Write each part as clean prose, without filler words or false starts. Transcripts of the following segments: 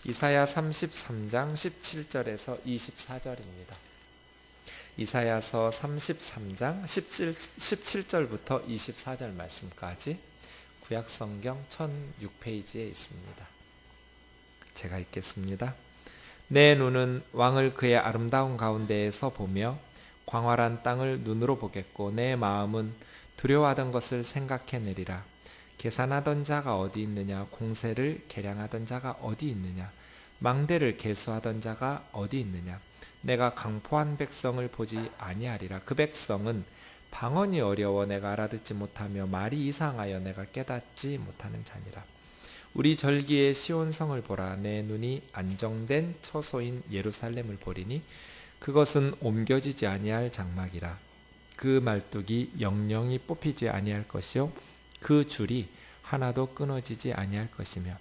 이사야 33장 17절에서 24절입니다. 이사야서 33장 17절부터 24절 말씀까지 구약성경 1006페이지에 있습니다. 제가 읽겠습니다. 내 눈은 왕을 그의 아름다운 가운데에서 보며 광활한 땅을 눈으로 보겠고 내 마음은 두려워하던 것을 생각해내리라. 계산하던 자가 어디 있느냐? 공세를 계량하던 자가 어디 있느냐? 망대를 계수하던 자가 어디 있느냐? 내가 강포한 백성을 보지 아니하리라. 그 백성은 방언이 어려워 내가 알아듣지 못하며 말이 이상하여 내가 깨닫지 못하는 자니라. 우리 절기의 시온성을 보라. 내 눈이 안정된 처소인 예루살렘을 보리니 그것은 옮겨지지 아니할 장막이라. 그 말뚝이 영영이 뽑히지 아니할 것이요 그 줄이 하나도 끊어지지 아니할 것이며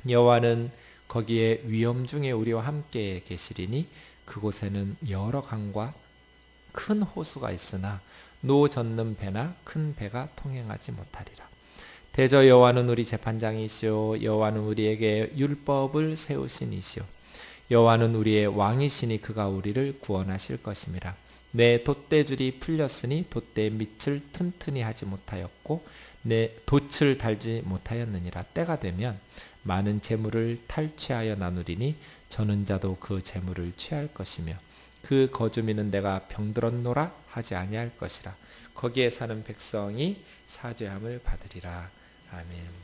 여호와는 거기에 위엄 중에 우리와 함께 계시리니 그곳에는 여러 강과 큰 호수가 있으나 노 젓는 배나 큰 배가 통행하지 못하리라. 대저 여호와는 우리 재판장이시오 여호와는 우리에게 율법을 세우신 이시오 여호와는 우리의 왕이시니 그가 우리를 구원하실 것임이라. 내 돛대줄이 풀렸으니 돛대의 밑을 튼튼히 하지 못하였고 내 돛을 달지 못하였느니라. 때가 되면 많은 재물을 탈취하여 나누리니 저는 자도 그 재물을 취할 것이며 그 거주민은 내가 병들었노라 하지 아니할 것이라. 거기에 사는 백성이 사죄함을 받으리라. 아멘.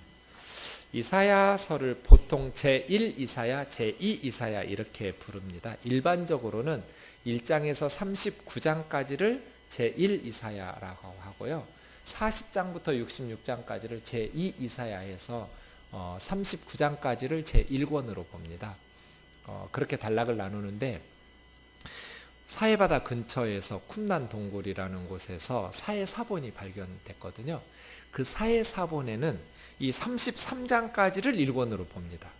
이사야서를 보통 제1 이사야, 제2 이사야 이렇게 부릅니다. 일반적으로는 1장에서 39장까지를 제1 이사야라고 하고요. 40장부터 66장까지를 제2 이사야에서 39장까지를 제1권으로 봅니다. 그렇게 단락을 나누는데 사해바다 근처에서 쿰란 동굴이라는 곳에서 사해사본이 발견됐거든요. 그 사해사본에는 이 33장까지를 1권으로 봅니다.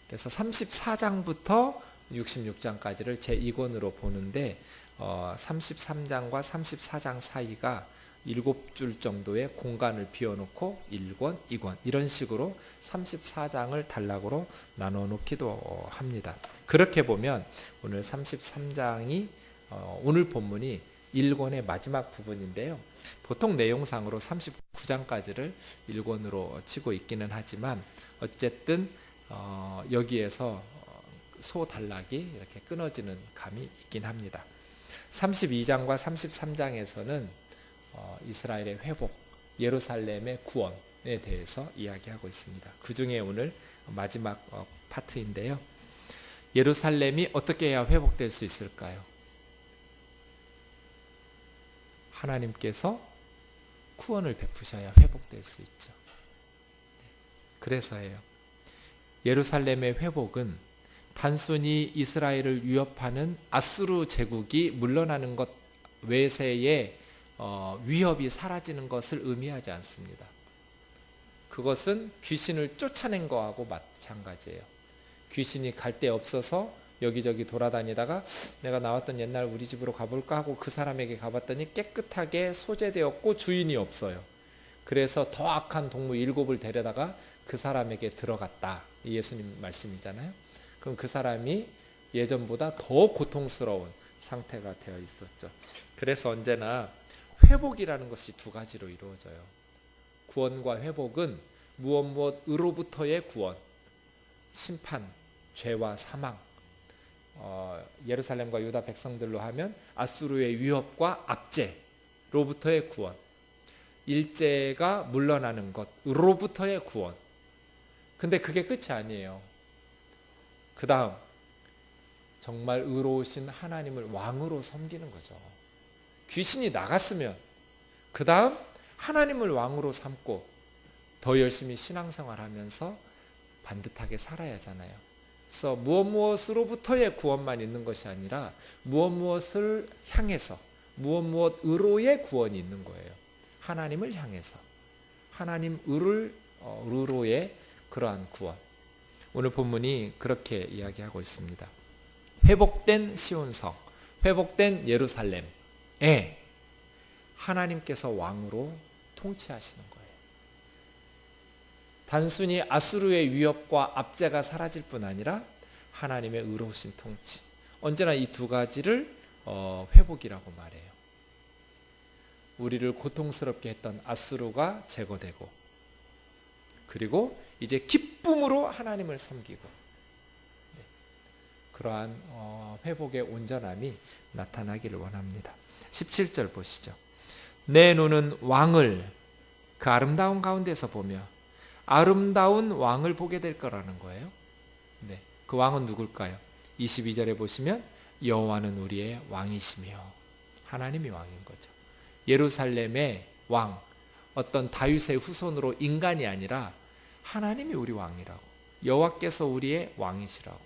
그래서 34장부터 66장까지를 제2권으로 보는데 33장과 34장 사이가 7줄 정도의 공간을 비워놓고 1권, 2권 이런 식으로 34장을 단락으로 나눠 놓기도 합니다. 그렇게 보면 오늘 33장이 오늘 본문이 1권의 마지막 부분인데요. 보통 내용상으로 39장까지를 1권으로 치고 있기는 하지만 어쨌든 여기에서 소단락이 이렇게 끊어지는 감이 있긴 합니다. 32장과 33장에서는 이스라엘의 회복, 예루살렘의 구원에 대해서 이야기하고 있습니다. 그 중에 오늘 마지막 파트인데요. 예루살렘이 어떻게 해야 회복될 수 있을까요? 하나님께서 구원을 베푸셔야 회복될 수 있죠. 그래서예요. 예루살렘의 회복은 단순히 이스라엘을 위협하는 아수르 제국이 물러나는 것 외세의 위협이 사라지는 것을 의미하지 않습니다. 그것은 귀신을 쫓아낸 거하고 마찬가지예요. 귀신이 갈 데 없어서 여기저기 돌아다니다가 내가 나왔던 옛날 우리 집으로 가볼까 하고 그 사람에게 가봤더니 깨끗하게 소재되었고 주인이 없어요. 그래서 더 악한 동물 7을 데려다가 그 사람에게 들어갔다. 예수님 말씀이잖아요. 그럼 그 사람이 예전보다 더 고통스러운 상태가 되어 있었죠. 그래서 언제나 회복이라는 것이 두 가지로 이루어져요. 구원과 회복은 무엇으로부터의 구원, 심판, 죄와 사망, 예루살렘과 유다 백성들로 하면 아수르의 위협과 압제로부터의 구원, 일제가 물러나는 것으로부터의 구원. 근데 그게 끝이 아니에요. 그 다음 정말 의로우신 하나님을 왕으로 섬기는 거죠. 귀신이 나갔으면 그 다음 하나님을 왕으로 삼고 더 열심히 신앙생활하면서 반듯하게 살아야 하잖아요. 그래서 무엇으로부터의 구원만 있는 것이 아니라 무엇을 향해서 무엇으로의 구원이 있는 거예요. 하나님을 향해서 하나님 의로의 그러한 구원. 오늘 본문이 그렇게 이야기하고 있습니다. 회복된 시온성, 회복된 예루살렘에 하나님께서 왕으로 통치하시는 거예요. 단순히 아수르의 위협과 압제가 사라질 뿐 아니라 하나님의 의로우신 통치, 언제나 이 두 가지를 회복이라고 말해요. 우리를 고통스럽게 했던 아수르가 제거되고, 그리고 이제 기쁨으로 하나님을 섬기고, 그러한 회복의 온전함이 나타나기를 원합니다. 17절 보시죠. 내 눈은 왕을 그 아름다운 가운데서 보며 아름다운 왕을 보게 될 거라는 거예요. 네, 그 왕은 누굴까요? 22절에 보시면 여호와는 우리의 왕이시며, 하나님이 왕인 거죠. 예루살렘의 왕, 어떤 다윗의 후손으로 인간이 아니라 하나님이 우리 왕이라고, 여호와께서 우리의 왕이시라고.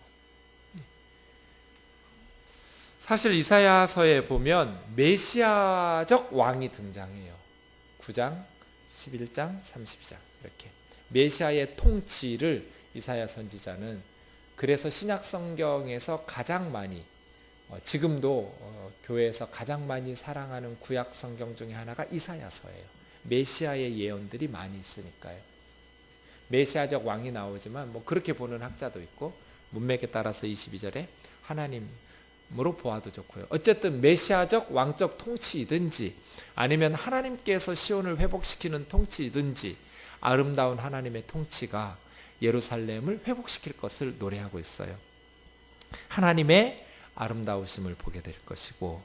사실 이사야서에 보면 메시아적 왕이 등장해요. 9장, 11장, 32장 이렇게 메시아의 통치를 이사야 선지자는, 그래서 신약 성경에서 가장 많이, 지금도 교회에서 가장 많이 사랑하는 구약 성경 중에 하나가 이사야서예요. 메시아의 예언들이 많이 있으니까요. 메시아적 왕이 나오지만 뭐 그렇게 보는 학자도 있고, 문맥에 따라서 22절에 하나님으로 보아도 좋고요. 어쨌든 메시아적 왕적 통치이든지 아니면 하나님께서 시온을 회복시키는 통치이든지 아름다운 하나님의 통치가 예루살렘을 회복시킬 것을 노래하고 있어요. 하나님의 아름다우심을 보게 될 것이고,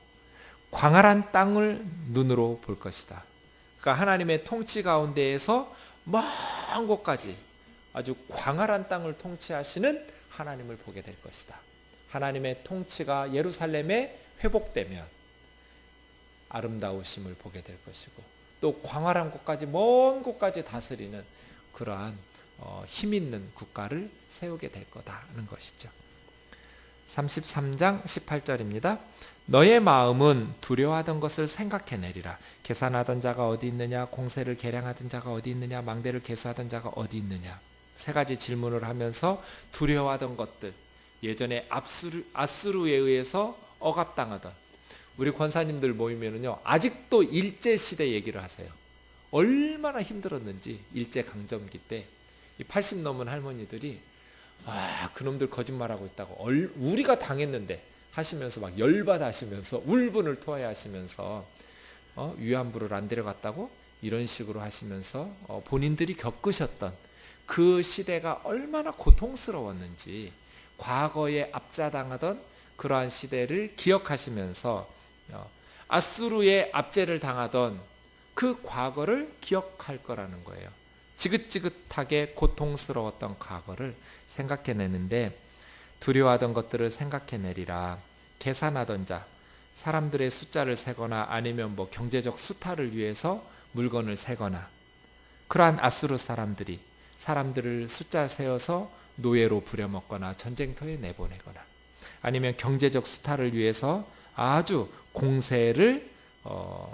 광활한 땅을 눈으로 볼 것이다. 그러니까 하나님의 통치 가운데에서 먼 곳까지 아주 광활한 땅을 통치하시는 하나님을 보게 될 것이다. 하나님의 통치가 예루살렘에 회복되면 아름다우심을 보게 될 것이고, 또 광활한 곳까지, 먼 곳까지 다스리는 그러한 힘있는 국가를 세우게 될 거다는 것이죠. 33장 18절입니다. 너의 마음은 두려워하던 것을 생각해내리라. 계산하던 자가 어디 있느냐, 공세를 계량하던 자가 어디 있느냐, 망대를 계수하던 자가 어디 있느냐. 세 가지 질문을 하면서 두려워하던 것들, 예전에 아수르에 의해서 억압당하던, 우리 권사님들 모이면은요 아직도 일제시대 얘기를 하세요. 얼마나 힘들었는지, 일제강점기 때 80 넘은 할머니들이 그놈들 거짓말하고 있다고, 우리가 당했는데 하시면서 막 열받아 하시면서 울분을 토해 하시면서 위안부를 안 데려갔다고 이런 식으로 하시면서 본인들이 겪으셨던 그 시대가 얼마나 고통스러웠는지, 과거에 압제당하던 그러한 시대를 기억하시면서 아수르의 압제를 당하던 그 과거를 기억할 거라는 거예요. 지긋지긋하게 고통스러웠던 과거를 생각해내는데, 두려워하던 것들을 생각해내리라. 계산하던 자, 사람들의 숫자를 세거나 아니면 뭐 경제적 수탈을 위해서 물건을 세거나, 그러한 아수르 사람들이 사람들을 숫자 세어서 노예로 부려먹거나 전쟁터에 내보내거나, 아니면 경제적 수탈을 위해서 아주 공세를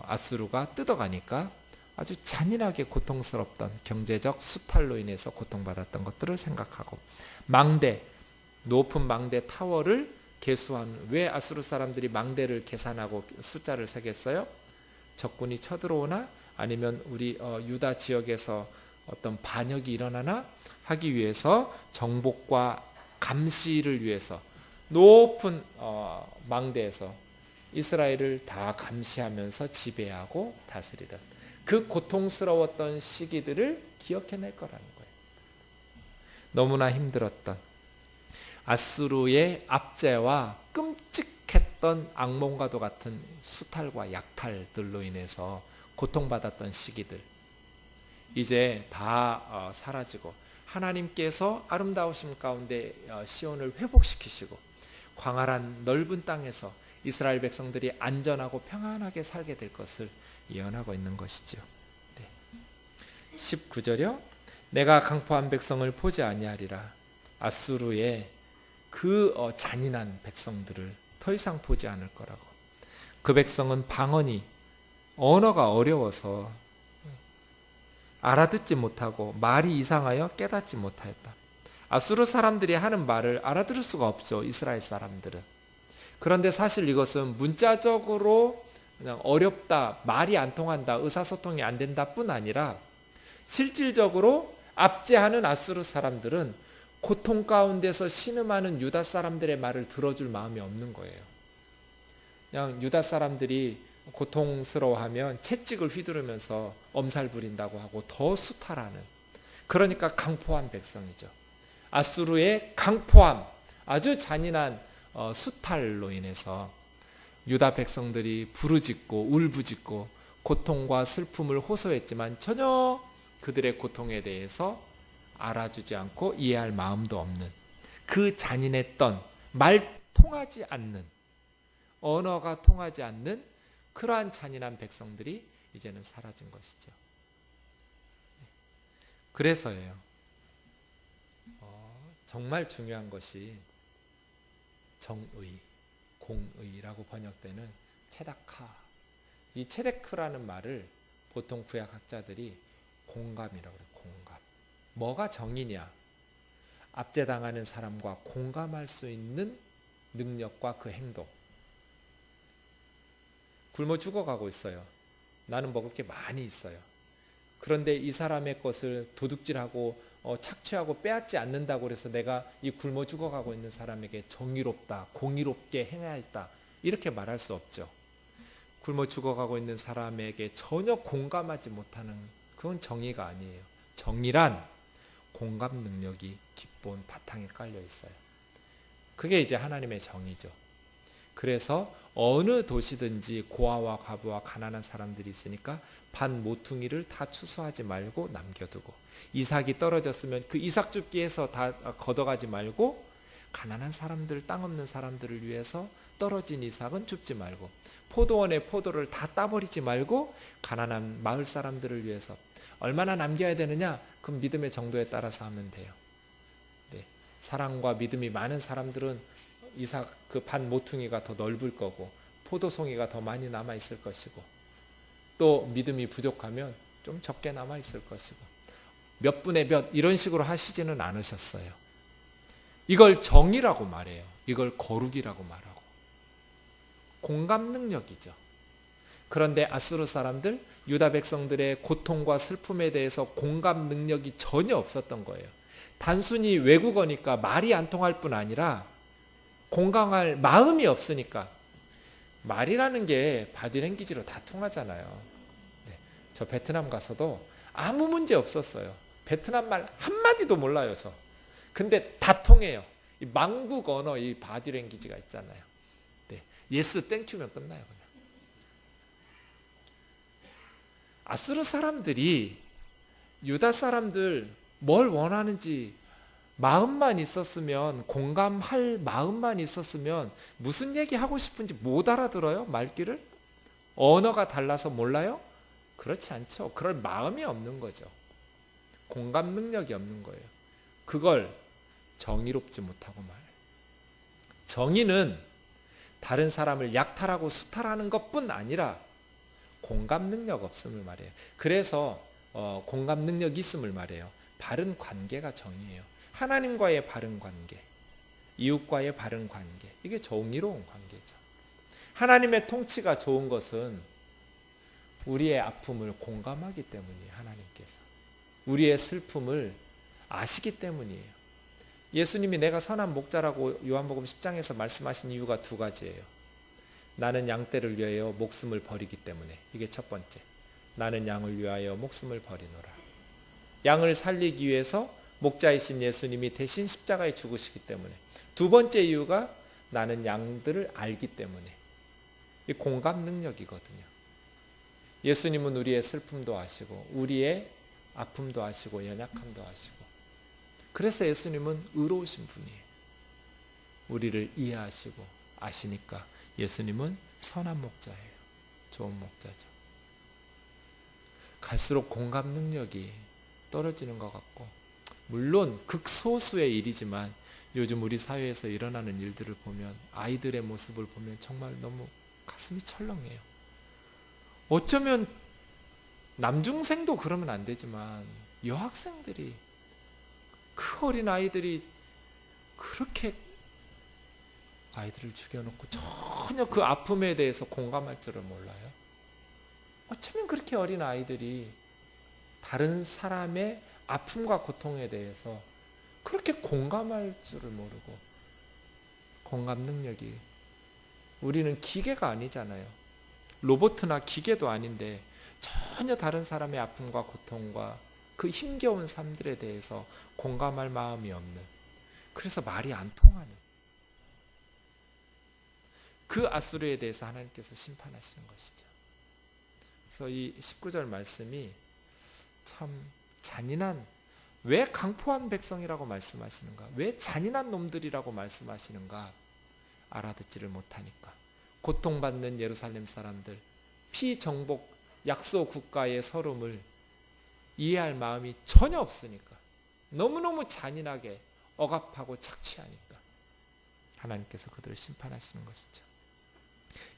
아수르가 뜯어가니까 아주 잔인하게 고통스럽던 경제적 수탈로 인해서 고통받았던 것들을 생각하고, 망대, 높은 망대 타워를 계수한, 왜 아수르 사람들이 망대를 계산하고 숫자를 세겠어요? 적군이 쳐들어오나 아니면 우리 유다 지역에서 어떤 반역이 일어나나 하기 위해서 정복과 감시를 위해서 높은 망대에서 이스라엘을 다 감시하면서 지배하고 다스리던 그 고통스러웠던 시기들을 기억해낼 거라는 거예요. 너무나 힘들었던 아수르의 압제와 끔찍했던 악몽과도 같은 수탈과 약탈들로 인해서 고통받았던 시기들, 이제 다 사라지고 하나님께서 아름다우심 가운데 시온을 회복시키시고 광활한 넓은 땅에서 이스라엘 백성들이 안전하고 평안하게 살게 될 것을 예언하고 있는 것이죠. 네. 19절이요. 내가 강포한 백성을 보지 아니하리라. 아수르의 그 잔인한 백성들을 더 이상 보지 않을 거라고. 그 백성은 방언이, 언어가 어려워서 알아듣지 못하고 말이 이상하여 깨닫지 못하였다. 아수르 사람들이 하는 말을 알아들을 수가 없죠, 이스라엘 사람들은. 그런데 사실 이것은 문자적으로 그냥 어렵다, 말이 안 통한다, 의사소통이 안 된다 뿐 아니라 실질적으로 압제하는 아수르 사람들은 고통 가운데서 신음하는 유다 사람들의 말을 들어줄 마음이 없는 거예요. 그냥 유다 사람들이 고통스러워하면 채찍을 휘두르면서 엄살 부린다고 하고 더 수탈하는, 그러니까 강포한 백성이죠. 아수르의 강포함, 아주 잔인한 수탈로 인해서 유다 백성들이 부르짖고 울부짖고 고통과 슬픔을 호소했지만 전혀 그들의 고통에 대해서 알아주지 않고 이해할 마음도 없는, 그 잔인했던, 말 통하지 않는, 언어가 통하지 않는 그러한 잔인한 백성들이 이제는 사라진 것이죠. 그래서예요. 정말 중요한 것이 정의, 공의라고 번역되는 체다카. 이 체데크라는 말을 보통 구약학자들이 공감이라고 해요. 공감. 뭐가 정의냐? 압제당하는 사람과 공감할 수 있는 능력과 그 행동. 굶어 죽어가고 있어요. 나는 먹을 게 많이 있어요. 그런데 이 사람의 것을 도둑질하고 착취하고 빼앗지 않는다고 해서 내가 이 굶어 죽어가고 있는 사람에게 정의롭다, 공의롭게 행해야 했다, 이렇게 말할 수 없죠. 굶어 죽어가고 있는 사람에게 전혀 공감하지 못하는, 그건 정의가 아니에요. 정의란 공감 능력이 기본 바탕에 깔려 있어요. 그게 이제 하나님의 정의죠. 그래서 어느 도시든지 고아와 과부와 가난한 사람들이 있으니까 반 모퉁이를 다 추수하지 말고 남겨두고, 이삭이 떨어졌으면 그 이삭 줍기에서 다 걷어가지 말고, 가난한 사람들, 땅 없는 사람들을 위해서 떨어진 이삭은 줍지 말고, 포도원의 포도를 다 따버리지 말고 가난한 마을 사람들을 위해서 얼마나 남겨야 되느냐? 그럼 믿음의 정도에 따라서 하면 돼요. 네. 사랑과 믿음이 많은 사람들은 이삭 그 반 모퉁이가 더 넓을 거고 포도송이가 더 많이 남아 있을 것이고, 또 믿음이 부족하면 좀 적게 남아 있을 것이고, 몇 분의 몇 이런 식으로 하시지는 않으셨어요. 이걸 정의라고 말해요. 이걸 거룩이라고 말하고. 공감 능력이죠. 그런데 아수르 사람들, 유다 백성들의 고통과 슬픔에 대해서 공감 능력이 전혀 없었던 거예요. 단순히 외국어니까 말이 안 통할 뿐 아니라 공감할 마음이 없으니까. 말이라는 게 바디랭귀지로 다 통하잖아요. 네, 저 베트남 가서도 아무 문제 없었어요. 베트남 말 한마디도 몰라요, 저. 근데 다 통해요. 이 망국 언어, 이 바디랭귀지가 있잖아요. 네, 예스 땡큐면 끝나요, 그냥. 아수르 사람들이 유다 사람들 뭘 원하는지 마음만 있었으면, 공감할 마음만 있었으면 무슨 얘기하고 싶은지 못 알아들어요? 말귀를? 언어가 달라서 몰라요? 그렇지 않죠. 그럴 마음이 없는 거죠. 공감 능력이 없는 거예요. 그걸 정의롭지 못하고 말해요. 정의는 다른 사람을 약탈하고 수탈하는 것뿐 아니라 공감 능력 없음을 말해요. 그래서 공감 능력이 있음을 말해요. 바른 관계가 정의예요. 하나님과의 바른 관계, 이웃과의 바른 관계, 이게 정의로운 관계죠. 하나님의 통치가 좋은 것은 우리의 아픔을 공감하기 때문이에요. 하나님께서 우리의 슬픔을 아시기 때문이에요. 예수님이 내가 선한 목자라고 요한복음 10장에서 말씀하신 이유가 두 가지예요. 나는 양떼를 위하여 목숨을 버리기 때문에, 이게 첫 번째. 나는 양을 위하여 목숨을 버리노라. 양을 살리기 위해서 목자이신 예수님이 대신 십자가에 죽으시기 때문에. 두 번째 이유가 나는 양들을 알기 때문에. 이 공감 능력이거든요. 예수님은 우리의 슬픔도 아시고 우리의 아픔도 아시고 연약함도 아시고, 그래서 예수님은 의로우신 분이에요. 우리를 이해하시고 아시니까 예수님은 선한 목자예요. 좋은 목자죠. 갈수록 공감 능력이 떨어지는 것 같고, 물론 극소수의 일이지만 요즘 우리 사회에서 일어나는 일들을 보면, 아이들의 모습을 보면 정말 너무 가슴이 철렁해요. 어쩌면 남중생도 그러면 안 되지만 여학생들이, 그 어린 아이들이 그렇게 아이들을 죽여놓고 전혀 그 아픔에 대해서 공감할 줄을 몰라요. 어쩌면 그렇게 어린 아이들이 다른 사람의 아픔과 고통에 대해서 그렇게 공감할 줄을 모르고, 공감 능력이, 우리는 기계가 아니잖아요. 로봇이나 기계도 아닌데 전혀 다른 사람의 아픔과 고통과 그 힘겨운 삶들에 대해서 공감할 마음이 없는, 그래서 말이 안 통하는 그 아수르에 대해서 하나님께서 심판하시는 것이죠. 그래서 이 19절 말씀이 참 잔인한, 왜 강포한 백성이라고 말씀하시는가, 왜 잔인한 놈들이라고 말씀하시는가 알아듣지를 못하니까, 고통받는 예루살렘 사람들, 피정복 약소 국가의 서름을 이해할 마음이 전혀 없으니까, 너무너무 잔인하게 억압하고 착취하니까 하나님께서 그들을 심판하시는 것이죠.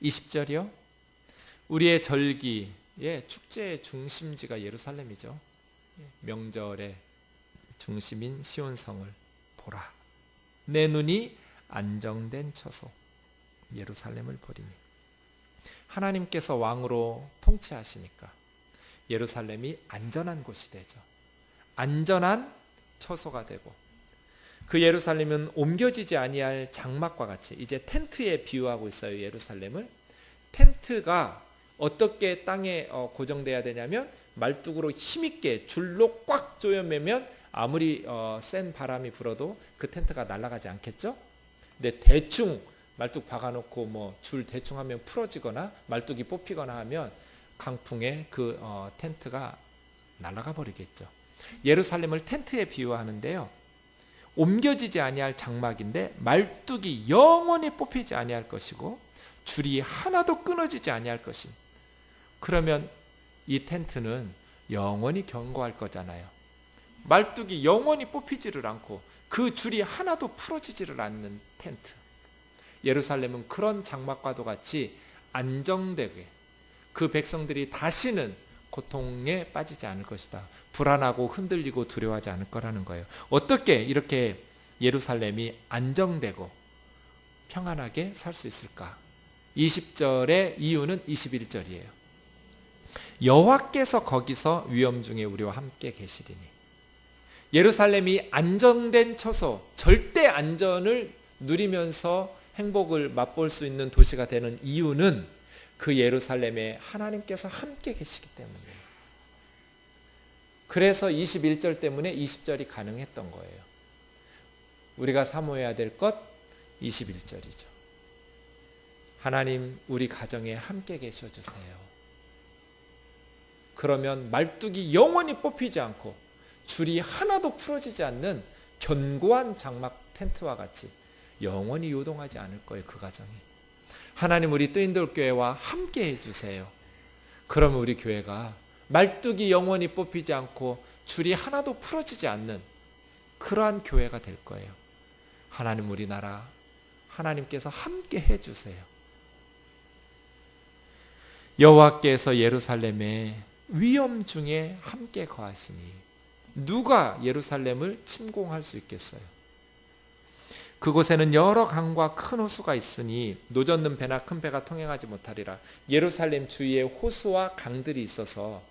20절이요. 우리의 절기의 축제의 중심지가 예루살렘이죠. 명절의 중심인 시온성을 보라. 내 눈이 안정된 처소 예루살렘을 보리니. 하나님께서 왕으로 통치하시니까 예루살렘이 안전한 곳이 되죠. 안전한 처소가 되고, 그 예루살렘은 옮겨지지 아니할 장막과 같이, 이제 텐트에 비유하고 있어요. 예루살렘을. 텐트가 어떻게 땅에 고정돼야 되냐면, 말뚝으로 힘있게 줄로 꽉 조여매면 아무리 센 바람이 불어도 그 텐트가 날아가지 않겠죠. 근데 대충 말뚝 박아놓고 뭐 줄 대충 하면 풀어지거나 말뚝이 뽑히거나 하면 강풍에 그 텐트가 날아가 버리겠죠. 예루살렘을 텐트에 비유하는데요, 옮겨지지 아니할 장막인데 말뚝이 영원히 뽑히지 아니할 것이고 줄이 하나도 끊어지지 아니할 것임. 그러면 이 텐트는 영원히 견고할 거잖아요. 말뚝이 영원히 뽑히지를 않고 그 줄이 하나도 풀어지지를 않는 텐트. 예루살렘은 그런 장막과도 같이 안정되게, 그 백성들이 다시는 고통에 빠지지 않을 것이다. 불안하고 흔들리고 두려워하지 않을 거라는 거예요. 어떻게 이렇게 예루살렘이 안정되고 평안하게 살 수 있을까? 20절의 이유는 21절이에요. 여호와께서 거기서 위험 중에 우리와 함께 계시리니. 예루살렘이 안정된 처소, 절대 안전을 누리면서 행복을 맛볼 수 있는 도시가 되는 이유는 그 예루살렘에 하나님께서 함께 계시기 때문이에요. 그래서 21절 때문에 20절이 가능했던 거예요. 우리가 사모해야 될 것 21절이죠. 하나님, 우리 가정에 함께 계셔 주세요. 그러면 말뚝이 영원히 뽑히지 않고 줄이 하나도 풀어지지 않는 견고한 장막 텐트와 같이 영원히 요동하지 않을 거예요. 그 가정이. 하나님, 우리 뜨인돌 교회와 함께 해주세요. 그러면 우리 교회가 말뚝이 영원히 뽑히지 않고 줄이 하나도 풀어지지 않는 그러한 교회가 될 거예요. 하나님, 우리나라 하나님께서 함께 해주세요. 여호와께서 예루살렘에 위험 중에 함께 거하시니 누가 예루살렘을 침공할 수 있겠어요? 그곳에는 여러 강과 큰 호수가 있으니 노젓는 배나 큰 배가 통행하지 못하리라. 예루살렘 주위에 호수와 강들이 있어서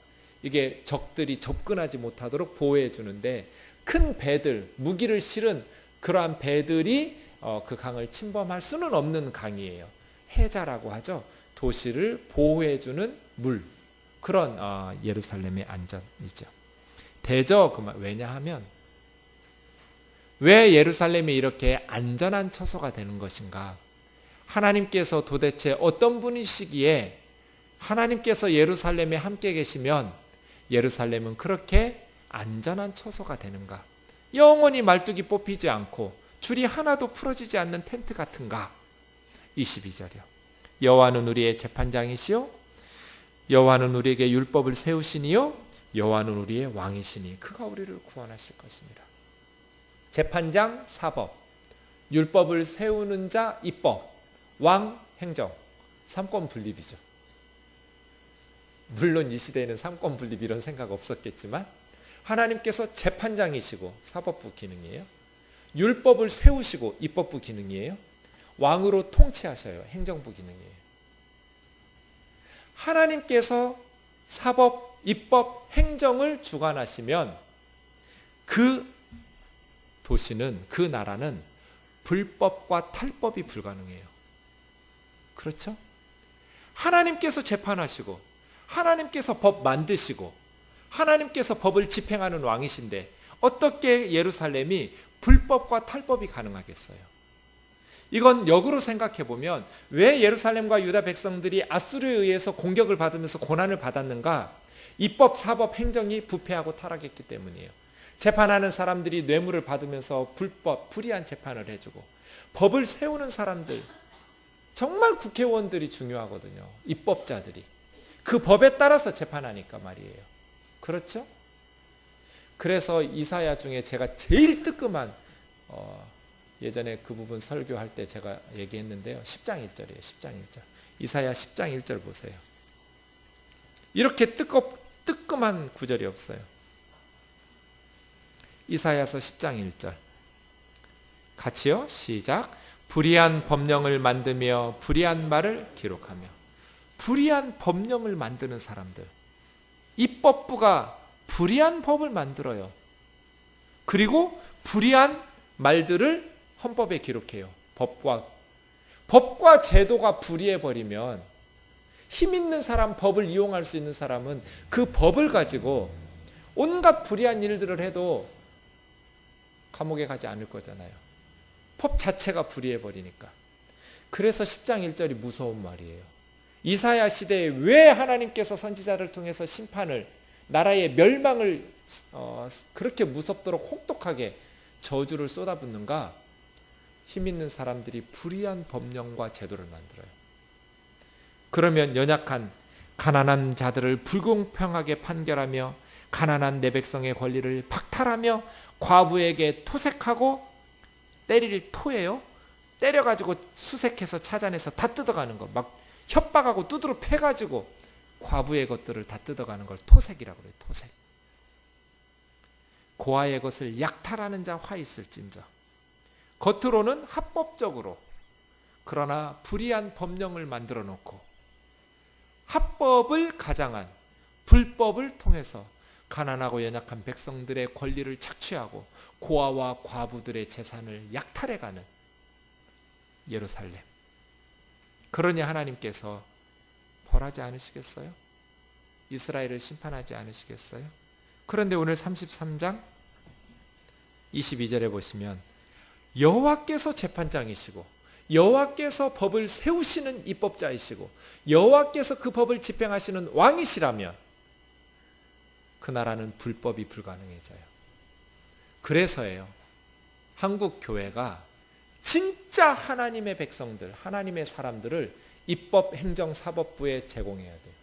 이게 적들이 접근하지 못하도록 보호해 주는데, 큰 배들, 무기를 실은 그러한 배들이 그 강을 침범할 수는 없는 강이에요. 해자라고 하죠. 도시를 보호해 주는 물, 그런 예루살렘의 안전이죠. 대저 그만. 왜냐하면 왜 예루살렘이 이렇게 안전한 처소가 되는 것인가? 하나님께서 도대체 어떤 분이시기에 하나님께서 예루살렘에 함께 계시면 예루살렘은 그렇게 안전한 처소가 되는가? 영원히 말뚝이 뽑히지 않고 줄이 하나도 풀어지지 않는 텐트 같은가? 22절이요. 여호와는 우리의 재판장이시요 여호와는 우리에게 율법을 세우시니요 여호와는 우리의 왕이시니 그가 우리를 구원하실 것입니다. 재판장 사법, 율법을 세우는 자 입법, 왕 행정, 삼권 분립이죠. 물론 이 시대에는 삼권 분립 이런 생각 없었겠지만 하나님께서 재판장이시고 사법부 기능이에요. 율법을 세우시고 입법부 기능이에요. 왕으로 통치하셔요. 행정부 기능이에요. 하나님께서 사법, 입법, 행정을 주관하시면 그 도시는, 그 나라는 불법과 탈법이 불가능해요. 그렇죠? 하나님께서 재판하시고 하나님께서 법 만드시고 하나님께서 법을 집행하는 왕이신데 어떻게 예루살렘이 불법과 탈법이 가능하겠어요? 이건 역으로 생각해 보면 왜 예루살렘과 유다 백성들이 아수르에 의해서 공격을 받으면서 고난을 받았는가? 입법, 사법, 행정이 부패하고 타락했기 때문이에요. 재판하는 사람들이 뇌물을 받으면서 불법, 불의한 재판을 해주고, 법을 세우는 사람들, 정말 국회의원들이 중요하거든요. 입법자들이. 그 법에 따라서 재판하니까 말이에요. 그렇죠? 그래서 이사야 중에 제가 제일 뜨끔한, 예전에 그 부분 설교할 때 제가 얘기했는데요. 10장 1절이에요. 10장 1절. 이사야 10장 1절 보세요. 이렇게 뜨끔한 구절이 없어요. 이사야서 10장 1절. 같이요. 시작. 불의한 법령을 만들며 불의한 말을 기록하며. 불의한 법령을 만드는 사람들. 입법부가 불의한 법을 만들어요. 그리고 불의한 말들을 헌법에 기록해요. 법과 제도가 불의해버리면 힘 있는 사람, 법을 이용할 수 있는 사람은 그 법을 가지고 온갖 불의한 일들을 해도 감옥에 가지 않을 거잖아요. 법 자체가 불의해버리니까. 그래서 10장 1절이 무서운 말이에요. 이사야 시대에 왜 하나님께서 선지자를 통해서 심판을, 나라의 멸망을 그렇게 무섭도록 혹독하게 저주를 쏟아붓는가? 힘 있는 사람들이 불의한 법령과 제도를 만들어요. 그러면 연약한 가난한 자들을 불공평하게 판결하며 가난한 내 백성의 권리를 박탈하며 과부에게 토색하고 때릴 토예요. 때려가지고 수색해서 찾아내서 다 뜯어가는 거. 막 협박하고 두드러 패가지고 과부의 것들을 다 뜯어가는 걸 토색이라고 그래요. 토색. 고아의 것을 약탈하는 자 화 있을진저. 겉으로는 합법적으로, 그러나 불의한 법령을 만들어 놓고 합법을 가장한 불법을 통해서 가난하고 연약한 백성들의 권리를 착취하고 고아와 과부들의 재산을 약탈해가는 예루살렘. 그러니 하나님께서 벌하지 않으시겠어요? 이스라엘을 심판하지 않으시겠어요? 그런데 오늘 33장 22절에 보시면 여호와께서 재판장이시고 여호와께서 법을 세우시는 입법자이시고 여호와께서 그 법을 집행하시는 왕이시라면 그 나라는 불법이 불가능해져요. 그래서예요. 한국 교회가 진짜 하나님의 백성들, 하나님의 사람들을 입법, 행정, 사법부에 제공해야 돼요.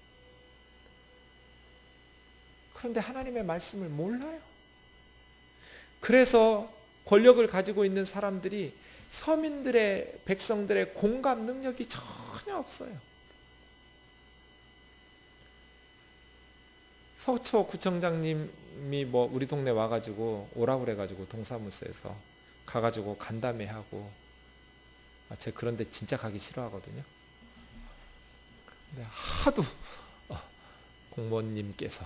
그런데 하나님의 말씀을 몰라요. 그래서 권력을 가지고 있는 사람들이 서민들의, 백성들의 공감 능력이 전혀 없어요. 서초구청장님이 우리 동네 와가지고 오라고 그래가지고 동사무소에서 가가지고 간담회하고, 제가 그런데 진짜 가기 싫어하거든요. 근데 하도 공무원님께서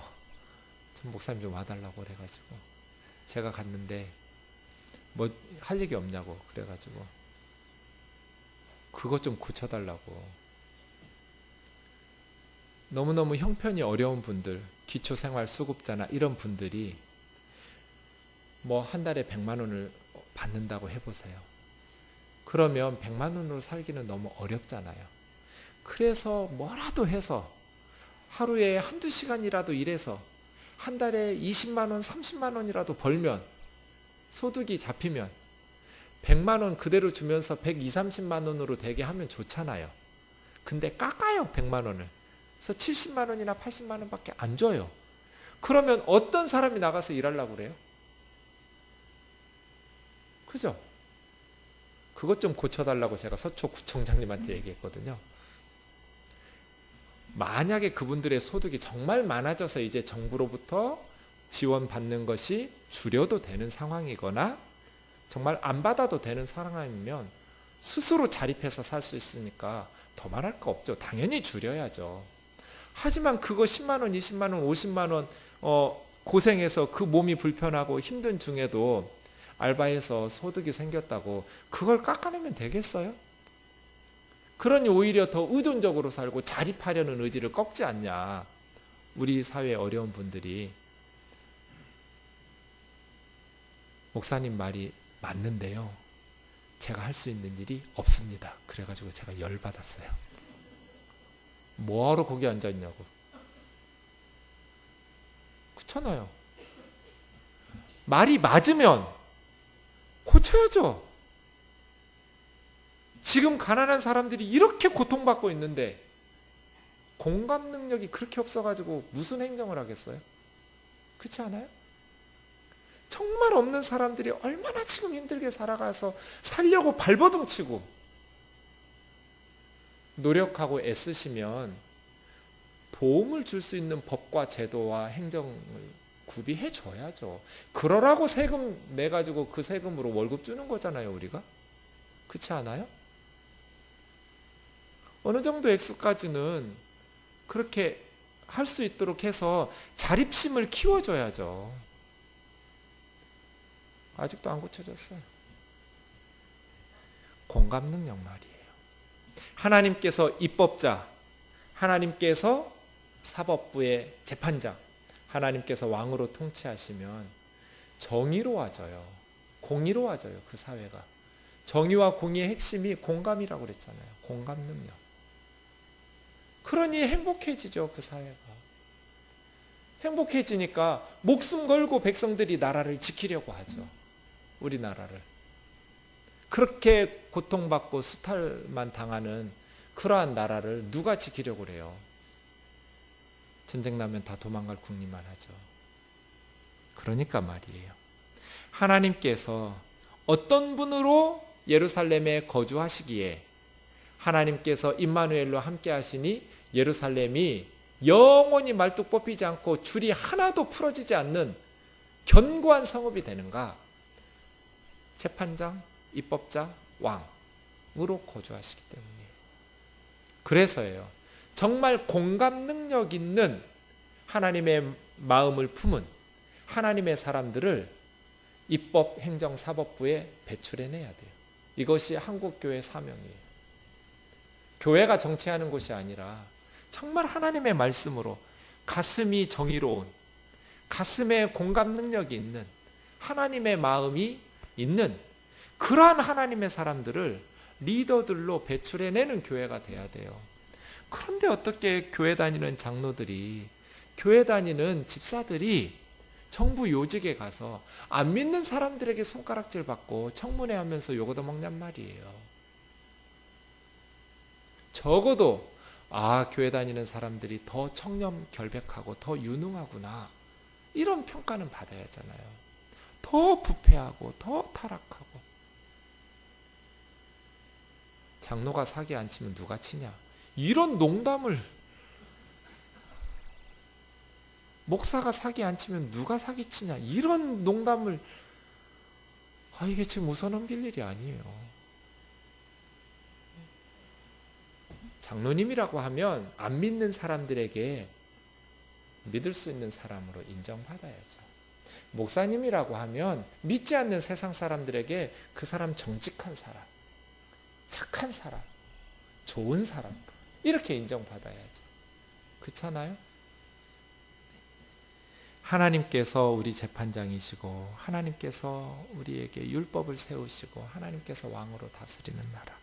전 목사님 좀 와달라고 그래가지고 제가 갔는데 뭐 할 얘기 없냐고 그래가지고 그것 좀 고쳐달라고. 너무너무 형편이 어려운 분들, 기초생활수급자나 이런 분들이 뭐 한 달에 100만 원을 받는다고 해보세요. 그러면 100만 원으로 살기는 너무 어렵잖아요. 그래서 뭐라도 해서 하루에 한두 시간이라도 일해서 한 달에 20만 원, 30만 원이라도 벌면, 소득이 잡히면 100만 원 그대로 주면서 120, 30만 원으로 되게 하면 좋잖아요. 근데 깎아요, 100만 원을. 그래서 70만 원이나 80만 원밖에 안 줘요. 그러면 어떤 사람이 나가서 일하려고 그래요? 그죠? 그것 좀 고쳐달라고 제가 서초구청장님한테 얘기했거든요. 만약에 그분들의 소득이 정말 많아져서 이제 정부로부터 지원받는 것이 줄여도 되는 상황이거나 정말 안 받아도 되는 상황이면 스스로 자립해서 살 수 있으니까 더 말할 거 없죠. 당연히 줄여야죠. 하지만 그거 10만 원, 20만 원, 50만 원 고생해서 그 몸이 불편하고 힘든 중에도 알바해서 소득이 생겼다고 그걸 깎아내면 되겠어요? 그러니 오히려 더 의존적으로 살고 자립하려는 의지를 꺾지 않냐. 우리 사회의 어려운 분들이. 목사님 말이 맞는데요, 제가 할 수 있는 일이 없습니다. 그래가지고 제가 열받았어요. 뭐하러 거기 앉아있냐고. 그렇잖아요. 말이 맞으면 고쳐야죠. 지금 가난한 사람들이 이렇게 고통받고 있는데 공감 능력이 그렇게 없어가지고 무슨 행정을 하겠어요? 그렇지 않아요? 정말 없는 사람들이 얼마나 지금 힘들게 살아가서 살려고 발버둥치고 노력하고 애쓰시면 도움을 줄 수 있는 법과 제도와 행정을 구비해 줘야죠. 그러라고 세금 내가지고 그 세금으로 월급 주는 거잖아요, 우리가. 그렇지 않아요? 어느 정도 액수까지는 그렇게 할 수 있도록 해서 자립심을 키워줘야죠. 아직도 안 고쳐졌어요. 공감 능력 말이에요. 하나님께서 입법자, 하나님께서 사법부의 재판장, 하나님께서 왕으로 통치하시면 정의로워져요. 공의로워져요, 그 사회가. 정의와 공의의 핵심이 공감이라고 그랬잖아요. 공감 능력. 그러니 행복해지죠, 그 사회가. 행복해지니까 목숨 걸고 백성들이 나라를 지키려고 하죠. 우리나라를. 그렇게 고통받고 수탈만 당하는 그러한 나라를 누가 지키려고 그래요? 전쟁 나면 다 도망갈 국리만 하죠. 그러니까 말이에요. 하나님께서 어떤 분으로 예루살렘에 거주하시기에 하나님께서 임마누엘로 함께 하시니 예루살렘이 영원히 말뚝 뽑히지 않고 줄이 하나도 풀어지지 않는 견고한 성읍이 되는가? 재판장, 입법자, 왕으로 거주하시기 때문이에요. 그래서예요. 정말 공감 능력 있는 하나님의 마음을 품은 하나님의 사람들을 입법, 행정, 사법부에 배출해내야 돼요. 이것이 한국교회 사명이에요. 교회가 정치하는 곳이 아니라 정말 하나님의 말씀으로 가슴이 정의로운, 가슴에 공감 능력이 있는, 하나님의 마음이 있는 그러한 하나님의 사람들을 리더들로 배출해내는 교회가 돼야 돼요. 그런데 어떻게 교회 다니는 장로들이, 교회 다니는 집사들이 정부 요직에 가서 안 믿는 사람들에게 손가락질 받고 청문회 하면서 욕 얻어먹냔 말이에요. 적어도 교회 다니는 사람들이 더 청렴결백하고 더 유능하구나, 이런 평가는 받아야 하잖아요. 더 부패하고 더 타락하고. 장로가 사기 안 치면 누가 치냐, 이런 농담을, 목사가 사기 안 치면 누가 사기 치냐, 이런 농담을, 이게 지금 웃어넘길 일이 아니에요. 장로님이라고 하면 안 믿는 사람들에게 믿을 수 있는 사람으로 인정받아야죠. 목사님이라고 하면 믿지 않는 세상 사람들에게 그 사람 정직한 사람, 착한 사람, 좋은 사람, 이렇게 인정받아야죠. 그렇잖아요? 하나님께서 우리 재판장이시고 하나님께서 우리에게 율법을 세우시고 하나님께서 왕으로 다스리는 나라,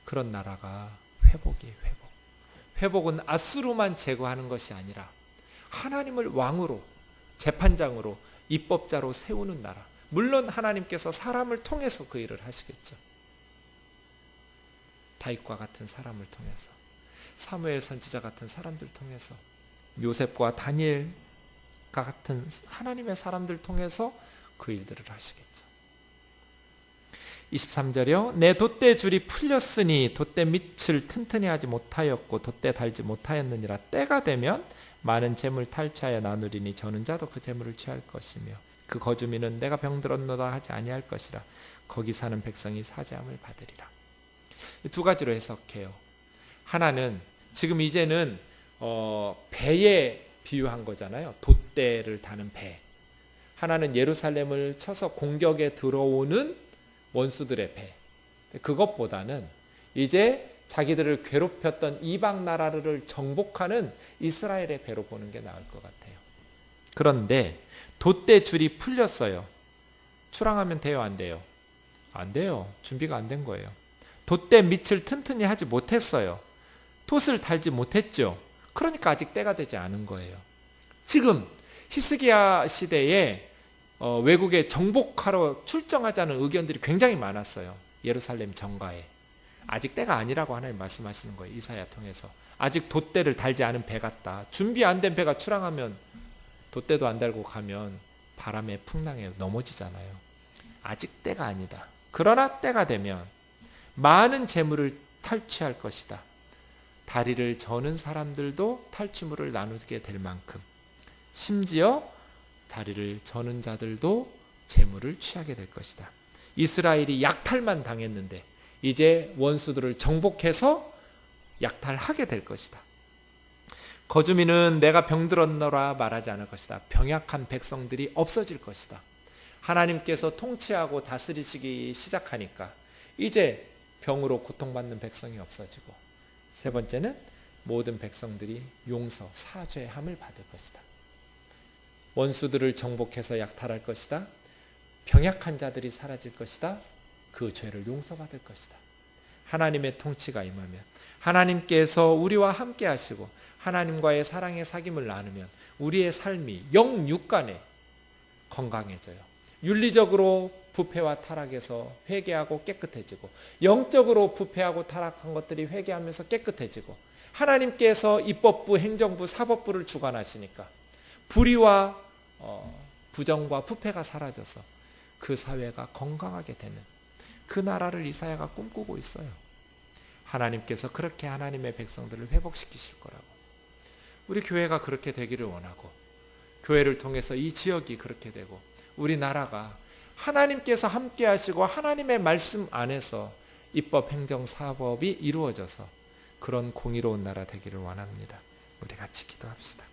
그런 나라가 회복이에요. 회복은 아수르만 제거하는 것이 아니라 하나님을 왕으로, 재판장으로, 입법자로 세우는 나라. 물론 하나님께서 사람을 통해서 그 일을 하시겠죠. 다윗과 같은 사람을 통해서, 사무엘 선지자 같은 사람들 통해서, 요셉과 다니엘과 같은 하나님의 사람들 통해서 그 일들을 하시겠죠. 23절이요. 내 돛대 줄이 풀렸으니 돛대 밑을 튼튼히 하지 못하였고 돛대 달지 못하였느니라. 때가 되면 많은 재물 탈취하여 나누리니 저는 자도 그 재물을 취할 것이며 그 거주민은 내가 병들었노다 하지 아니할 것이라. 거기 사는 백성이 사죄함을 받으리라. 두 가지로 해석해요. 하나는 지금 이제는 배에 비유한 거잖아요. 돛대를 다는 배. 하나는 예루살렘을 쳐서 공격에 들어오는 원수들의 배. 그것보다는 이제 자기들을 괴롭혔던 이방 나라를 정복하는 이스라엘의 배로 보는 게 나을 것 같아요. 그런데 돛대 줄이 풀렸어요. 출항하면 돼요, 안 돼요? 안 돼요. 준비가 안 된 거예요. 돛대 밑을 튼튼히 하지 못했어요. 돛을 달지 못했죠. 그러니까 아직 때가 되지 않은 거예요. 지금 히스기야 시대에 외국에 정복하러 출정하자는 의견들이 굉장히 많았어요. 예루살렘 정가에. 아직 때가 아니라고 하나님 말씀하시는 거예요. 이사야 통해서. 아직 돛대를 달지 않은 배 같다. 준비 안 된 배가 출항하면 돛대도 안 달고 가면 바람에 풍랑에 넘어지잖아요. 아직 때가 아니다. 그러나 때가 되면 많은 재물을 탈취할 것이다. 다리를 저는 사람들도 탈취물을 나누게 될 만큼 심지어 다리를 저는 자들도 재물을 취하게 될 것이다. 이스라엘이 약탈만 당했는데 이제 원수들을 정복해서 약탈하게 될 것이다. 거주민은 내가 병들었노라 말하지 않을 것이다. 병약한 백성들이 없어질 것이다. 하나님께서 통치하고 다스리시기 시작하니까 이제 병으로 고통받는 백성이 없어지고, 세 번째는 모든 백성들이 용서, 사죄함을 받을 것이다. 원수들을 정복해서 약탈할 것이다. 병약한 자들이 사라질 것이다. 그 죄를 용서받을 것이다. 하나님의 통치가 임하면, 하나님께서 우리와 함께 하시고 하나님과의 사랑의 사귐을 나누면 우리의 삶이 영육간에 건강해져요. 윤리적으로 부패와 타락에서 회개하고 깨끗해지고, 영적으로 부패하고 타락한 것들이 회개하면서 깨끗해지고, 하나님께서 입법부, 행정부, 사법부를 주관하시니까 불의와 부정과 부패가 사라져서 그 사회가 건강하게 되는 그 나라를 이사야가 꿈꾸고 있어요. 하나님께서 그렇게 하나님의 백성들을 회복시키실 거라고. 우리 교회가 그렇게 되기를 원하고, 교회를 통해서 이 지역이 그렇게 되고, 우리나라가 하나님께서 함께 하시고 하나님의 말씀 안에서 입법, 행정, 사법이 이루어져서 그런 공의로운 나라 되기를 원합니다. 우리 같이 기도합시다.